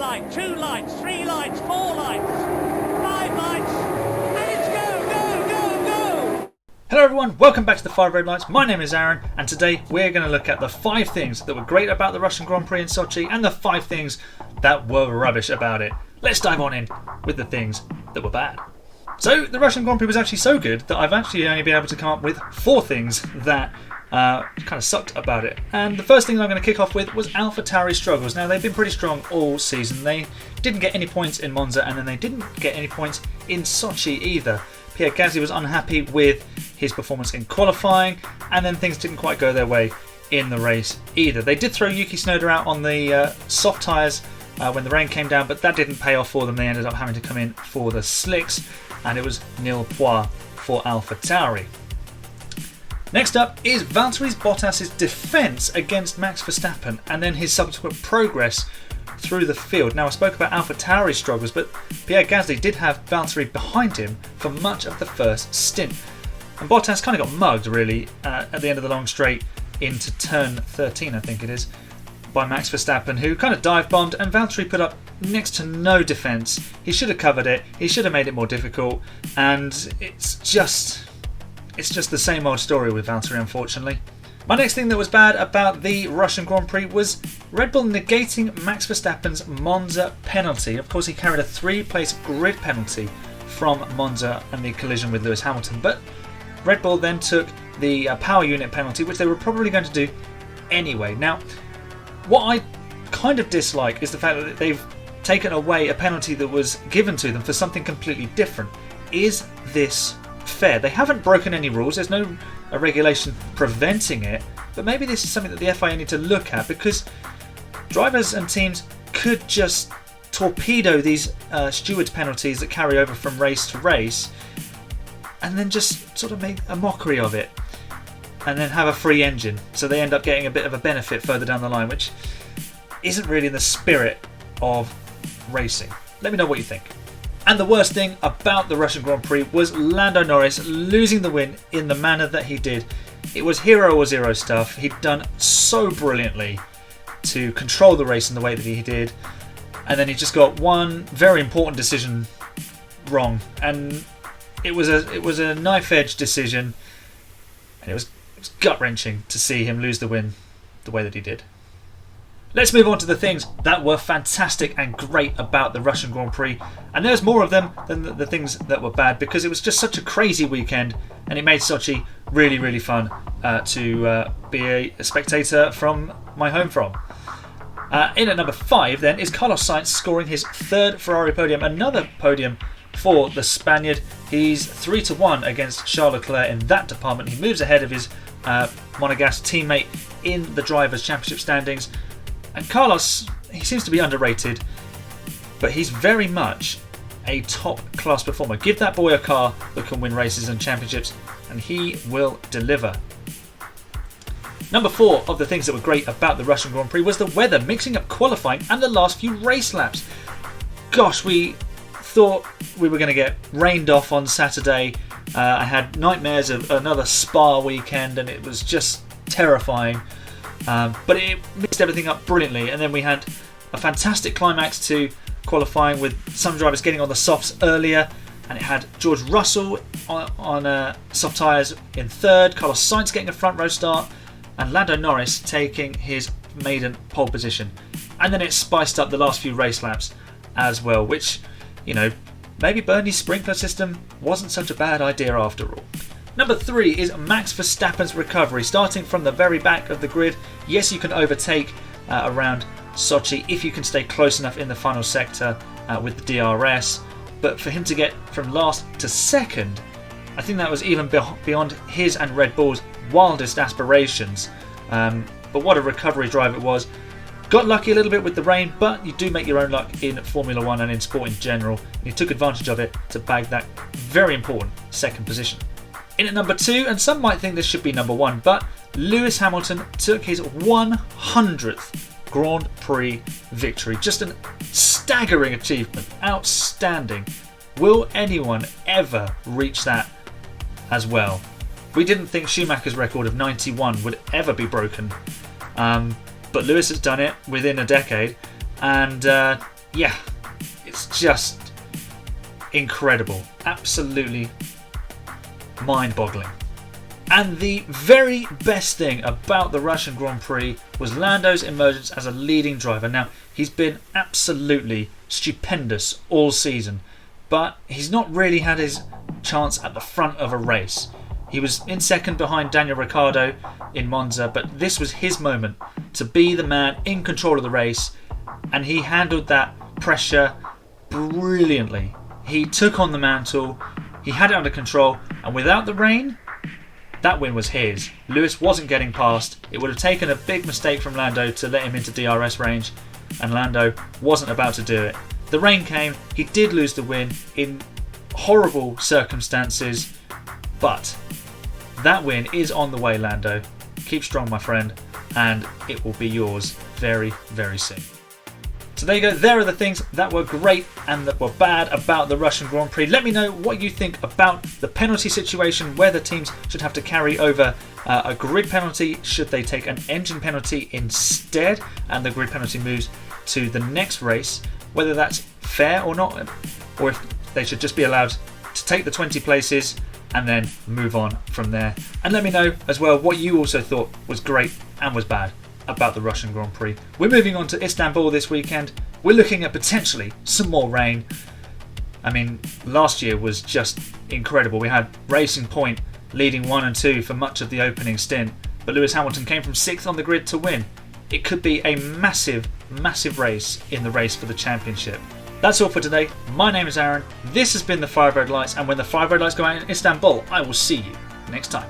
light, 2 lights, 3 lights, 4 lights, 5 lights, and it's go, go, go, go! Hello everyone, welcome back to the 5 Red Lights. My name is Aaron, and today we're going to look at the 5 things that were great about the Russian Grand Prix in Sochi and the 5 things that were rubbish about it. Let's dive on in with the things that were bad. So the Russian Grand Prix was actually so good that I've actually only been able to come up with 4 things that kind of sucked about it. And the first thing I'm going to kick off with was AlphaTauri's struggles. Now, they've been pretty strong all season. They didn't get any points in Monza, and then they didn't get any points in Sochi either. Pierre Gasly was unhappy with his performance in qualifying, and then things didn't quite go their way in the race either. They did throw Yuki Tsunoda out on the soft tyres when the rain came down, but that didn't pay off for them. They ended up having to come in for the slicks, and it was nil points for AlphaTauri. Next up is Valtteri Bottas' defence against Max Verstappen and then his subsequent progress through the field. Now, I spoke about AlphaTauri's struggles, but Pierre Gasly did have Valtteri behind him for much of the first stint. And Bottas kind of got mugged, really, at the end of the long straight into turn 13, I think it is, by Max Verstappen, who kind of dive-bombed, and Valtteri put up next to no defence. He should have covered it, he should have made it more difficult, and it's just the same old story with Valtteri, unfortunately. My next thing that was bad about the Russian Grand Prix was Red Bull negating Max Verstappen's Monza penalty. Of course, he carried a 3-place grid penalty from Monza and the collision with Lewis Hamilton, but Red Bull then took the power unit penalty, which they were probably going to do anyway. Now, what I kind of dislike is the fact that they've taken away a penalty that was given to them for something completely different. Is this fair? They haven't broken any rules. There's no regulation preventing it, but maybe this is something that the FIA need to look at, because drivers and teams could just torpedo these stewards penalties that carry over from race to race and then just sort of make a mockery of it and then have a free engine, so they end up getting a bit of a benefit further down the line, which isn't really in the spirit of racing. Let me know what you think. And the worst thing about the Russian Grand Prix was Lando Norris losing the win in the manner that he did. It was hero or zero stuff. He'd done so brilliantly to control the race in the way that he did, and then he just got one very important decision wrong, and it was a knife-edge decision, and it was gut-wrenching to see him lose the win the way that he did. Let's move on to the things that were fantastic and great about the Russian Grand Prix. And there's more of them than the things that were bad, because it was just such a crazy weekend, and it made Sochi really, really fun to be a spectator from my home from. In at number 5 then is Carlos Sainz scoring his 3rd Ferrari podium, another podium for the Spaniard. He's 3-1 against Charles Leclerc in that department. He moves ahead of his Monegasque teammate in the Drivers' Championship standings. And Carlos, he seems to be underrated, but he's very much a top-class performer. Give that boy a car that can win races and championships, and he will deliver. Number 4 of the things that were great about the Russian Grand Prix was the weather, mixing up qualifying and the last few race laps. Gosh, we thought we were going to get rained off on Saturday. I had nightmares of another Spa weekend, and it was just terrifying. But it mixed everything up brilliantly, and then we had a fantastic climax to qualifying with some drivers getting on the softs earlier, and it had George Russell on soft tyres in 3rd, Carlos Sainz getting a front row start, and Lando Norris taking his maiden pole position. And then it spiced up the last few race laps as well, which, you know, maybe Bernie's sprinkler system wasn't such a bad idea after all. Number 3 is Max Verstappen's recovery, starting from the very back of the grid. Yes, you can overtake around Sochi if you can stay close enough in the final sector with the DRS, but for him to get from last to 2nd, I think that was even beyond his and Red Bull's wildest aspirations. But what a recovery drive it was. Got lucky a little bit with the rain, but you do make your own luck in Formula 1 and in sport in general, and he took advantage of it to bag that very important 2nd position. In at number 2, and some might think this should be number 1, but Lewis Hamilton took his 100th Grand Prix victory. Just a staggering achievement. Outstanding. Will anyone ever reach that as well? We didn't think Schumacher's record of 91 would ever be broken, but Lewis has done it within a decade, and yeah, it's just incredible. Absolutely mind-boggling. And the very best thing about the Russian Grand Prix was Lando's emergence as a leading driver. Now, he's been absolutely stupendous all season, but he's not really had his chance at the front of a race. He was in second behind Daniel Ricciardo in Monza, but this was his moment to be the man in control of the race, and he handled that pressure brilliantly. He took on the mantle, he had it under control, and without the rain, that win was his. Lewis wasn't getting past. It would have taken a big mistake from Lando to let him into DRS range, and Lando wasn't about to do it. The rain came, he did lose the win in horrible circumstances, but that win is on the way, Lando. Keep strong, my friend, and it will be yours very, very soon. So there you go, there are the things that were great and that were bad about the Russian Grand Prix. Let me know what you think about the penalty situation, whether teams should have to carry over a grid penalty, should they take an engine penalty instead and the grid penalty moves to the next race, whether that's fair or not, or if they should just be allowed to take the 20 places and then move on from there. And let me know as well what you also thought was great and was bad about the Russian Grand Prix. We're moving on to Istanbul this weekend. We're looking at potentially some more rain. I mean, last year was just incredible. We had Racing Point leading 1 and 2 for much of the opening stint, but Lewis Hamilton came from 6th on the grid to win. It could be a massive, massive race in the race for the championship. That's all for today. My name is Aaron. This has been the 5 Red Lights, and when the 5 Red Lights go out in Istanbul, I will see you next time.